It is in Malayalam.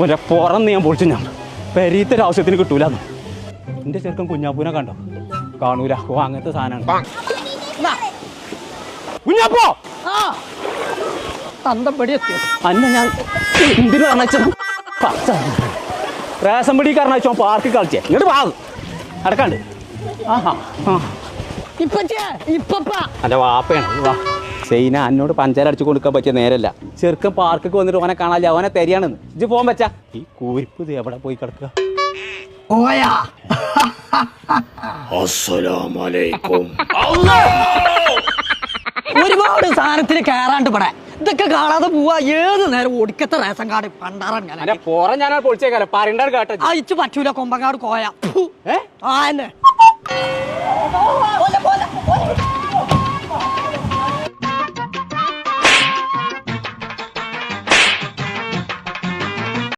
ഒരു പുറന്ന് ഞാൻ പൊളിച്ചു ഞാൻ പെരീത്തൊരു ആവശ്യത്തിന് കിട്ടൂലെന്ന്. എൻ്റെ ചെറുക്കൻ കുഞ്ഞാപ്പൂനെ കണ്ടോ? കാണൂല. ഓ അങ്ങനത്തെ സാധനമാണ് കുഞ്ഞാപ്പോ. അന്ന ഞാൻ എന്തിനു പറഞ്ഞ റേഷൻ പിടി കാരണോ പാർക്കിൽ കളിച്ചേ. ഇങ്ങോട്ട് പാകും അടക്കാണ്ട്. ആഹാ അല്ല വാപ്പയാണ്. സൈന എന്നോട് പഞ്ചാര അടിച്ചു കൊടുക്കാൻ പറ്റിയ നേരല്ല. ചെറുക്കൻ പാർക്കൊക്കെ വന്നിട്ട് ഓനെ കാണാല്ല. ഓനെ തരികയാണെന്ന് ഇജ്ജ് പോകാൻ പറ്റാ. ഈ കൂരിപ്പ് ഇത് എവിടെ പോയി കിടക്കുക? ഒരുപാട് സാധനത്തിന് കയറാണ്ട് ഇവിടെ ഇതൊക്കെ കാണാതെ പോവാ. ഏത് നേരം ഒടുക്കത്തെ റേഷൻ കാർഡ് പണ്ടാറാൻ ഞാൻ പൊളിച്ചേക്കാലോ പറയണ്ടാണ് കേട്ടോ. അയച്ചു പറ്റൂല. കൊമ്പങ്ങാട് കോയ